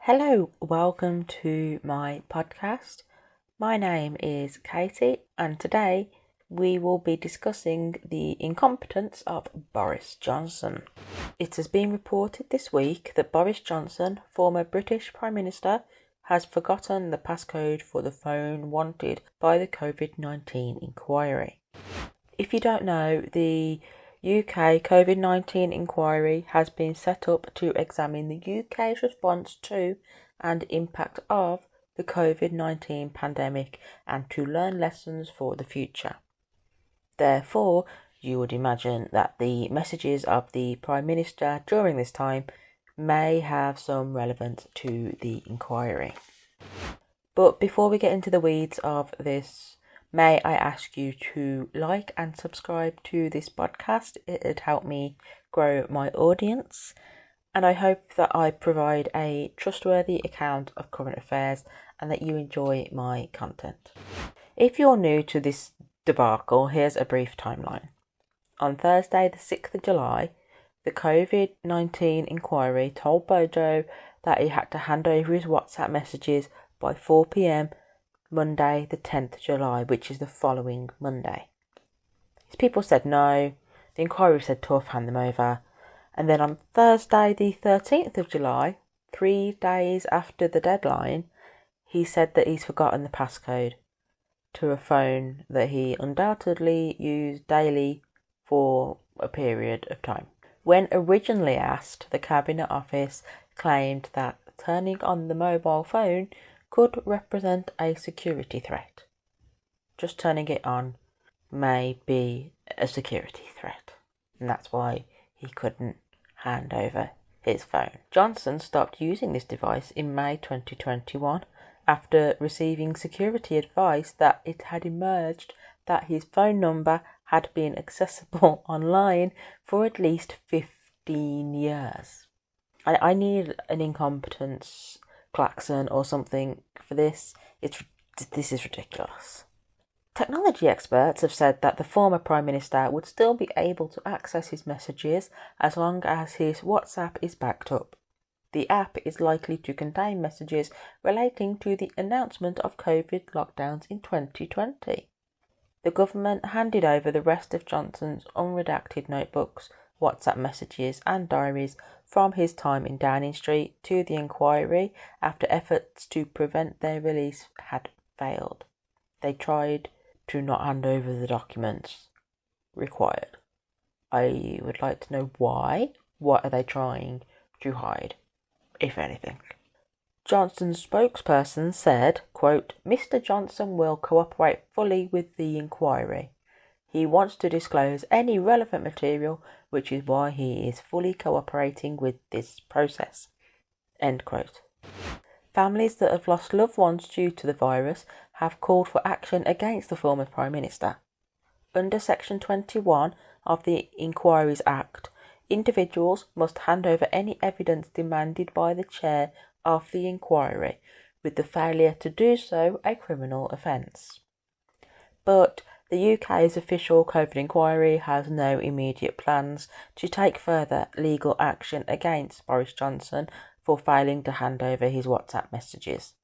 Hello, welcome to my podcast. My name is Katie, and today we will be discussing the incompetence of Boris Johnson. It has been reported this week that Boris Johnson, former British Prime Minister, has forgotten the passcode for the phone wanted by the COVID-19 inquiry. If you don't know, the UK COVID-19 inquiry has been set up to examine the UK's response to and impact of the COVID-19 pandemic and to learn lessons for the future. Therefore, you would imagine that the messages of the Prime Minister during this time may have some relevance to the inquiry. But before we get into the weeds of this, may I ask you to like and subscribe to this podcast? It'd help me grow my audience, and I hope that I provide a trustworthy account of current affairs and that you enjoy my content. If you're new to this debacle, here's a brief timeline. On Thursday, the 6th of July, the COVID-19 inquiry told Bojo that he had to hand over his WhatsApp messages by 4 p.m. Monday the 10th of July, which is the following Monday. His people said no, the inquiry said tough, hand them over, and then on Thursday the 13th of July, 3 days after the deadline, he said that he's forgotten the passcode to a phone that he undoubtedly used daily for a period of time. When originally asked, the Cabinet Office claimed that turning on the mobile phone could represent a security threat. Just turning it on may be a security threat, and that's why he couldn't hand over his phone. Johnson stopped using this device in May 2021 after receiving security advice that it had emerged that his phone number had been accessible online for at least 15 years. I need an incompetence klaxon or something for this. This is ridiculous. Technology experts have said that the former Prime Minister would still be able to access his messages as long as his WhatsApp is backed up. The app is likely to contain messages relating to the announcement of COVID lockdowns in 2020. The government handed over the rest of Johnson's unredacted notebooks, WhatsApp messages and diaries from his time in Downing Street to the inquiry after efforts to prevent their release had failed. They tried to not hand over the documents required. I would like to know why. What are they trying to hide, if anything? Johnson's spokesperson said, quote, "Mr. Johnson will cooperate fully with the inquiry. He wants to disclose any relevant material, which is why he is fully cooperating with this process." End quote. Families that have lost loved ones due to the virus have called for action against the former Prime Minister. Under Section 21 of the Inquiries Act, individuals must hand over any evidence demanded by the chair of the inquiry, with the failure to do so a criminal offence. But the UK's official COVID inquiry has no immediate plans to take further legal action against Boris Johnson for failing to hand over his WhatsApp messages.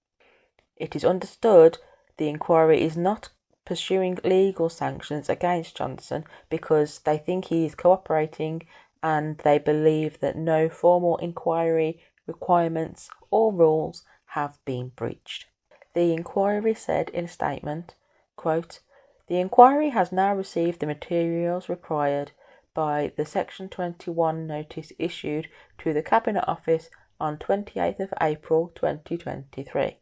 It is understood the inquiry is not pursuing legal sanctions against Johnson because they think he is cooperating and they believe that no formal inquiry requirements or rules have been breached. The inquiry said in a statement, quote, "The inquiry has now received the materials required by the Section 21 notice issued to the Cabinet Office on 28th of April 2023.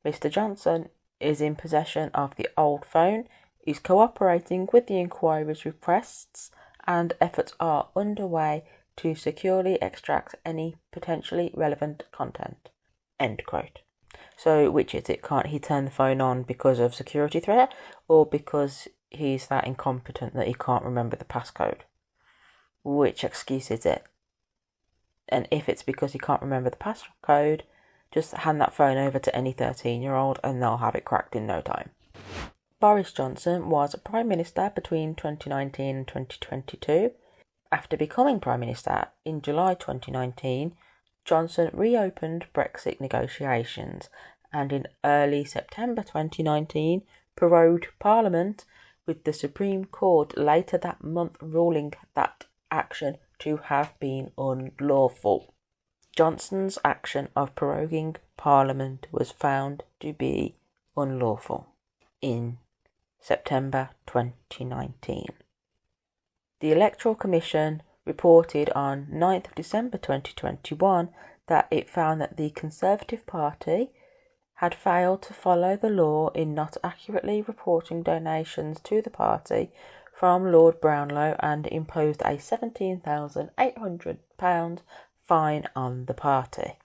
Mr. Johnson is in possession of the old phone, is cooperating with the inquiry's requests, and efforts are underway to securely extract any potentially relevant content." End quote. So which is it? Can't he turn the phone on because of security threat or because he's that incompetent that he can't remember the passcode? Which excuse is it? And if it's because he can't remember the passcode, just hand that phone over to any 13-year-old and they'll have it cracked in no time. Boris Johnson was Prime Minister between 2019 and 2022. After becoming Prime Minister in July 2019, Johnson reopened Brexit negotiations and in early September 2019 prorogued Parliament, with the Supreme Court later that month ruling that action to have been unlawful. Johnson's action of proroguing Parliament was found to be unlawful in September 2019. The Electoral Commission reported on 9th of December 2021 that it found that the Conservative Party had failed to follow the law in not accurately reporting donations to the party from Lord Brownlow and imposed a £17,800 fine on the party.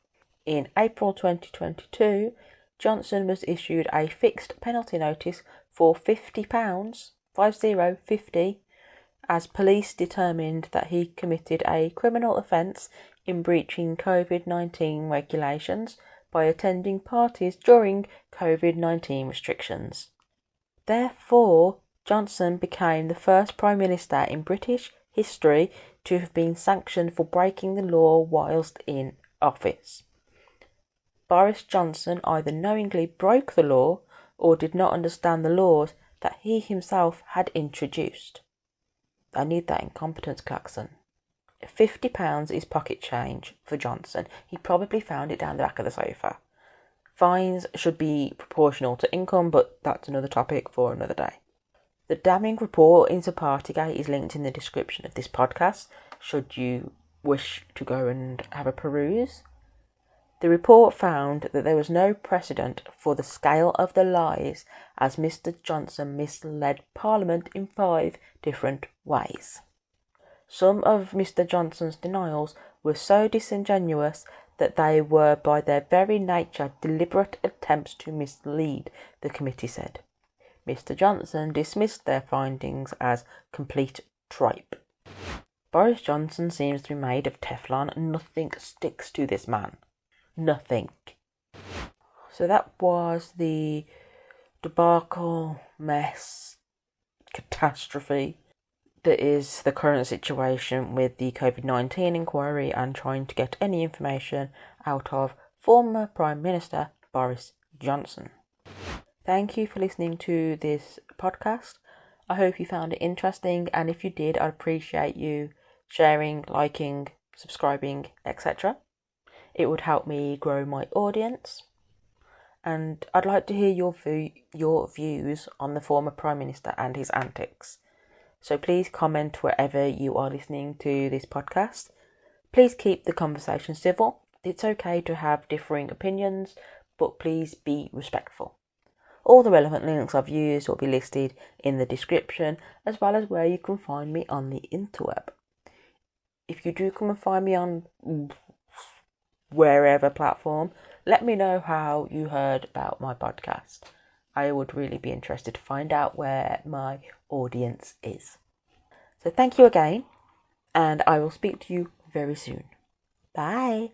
In April 2022, Johnson was issued a fixed penalty notice for £50, 50, as police determined that he committed a criminal offence in breaching COVID-19 regulations by attending parties during COVID-19 restrictions. Therefore, Johnson became the first Prime Minister in British history to have been sanctioned for breaking the law whilst in office. Boris Johnson either knowingly broke the law or did not understand the laws that he himself had introduced. I need that incompetence klaxon. £50 is pocket change for Johnson. He probably found it down the back of the sofa. Fines should be proportional to income, but that's another topic for another day. The damning report into Partygate is linked in the description of this podcast, should you wish to go and have a peruse. The report found that there was no precedent for the scale of the lies, as Mr. Johnson misled Parliament in 5 different ways. Some of Mr. Johnson's denials were so disingenuous that they were by their very nature deliberate attempts to mislead, the committee said. Mr. Johnson dismissed their findings as complete tripe. Boris Johnson seems to be made of Teflon and nothing sticks to this man. Nothing. So that was the debacle, mess, catastrophe that is the current situation with the COVID-19 inquiry and trying to get any information out of former Prime Minister Boris Johnson. Thank you for listening to this podcast. I hope you found it interesting, and if you did, I'd appreciate you sharing, liking, subscribing, etc. It would help me grow my audience, and I'd like to hear your views on the former Prime Minister and his antics. So please comment wherever you are listening to this podcast. Please keep the conversation civil. It's okay to have differing opinions, but please be respectful. All the relevant links I've used will be listed in the description, as well as where you can find me on the interweb. If you do come and find me on wherever platform, let me know how you heard about my podcast. I would really be interested to find out where my audience is. So thank you again, and I will speak to you very soon. Bye.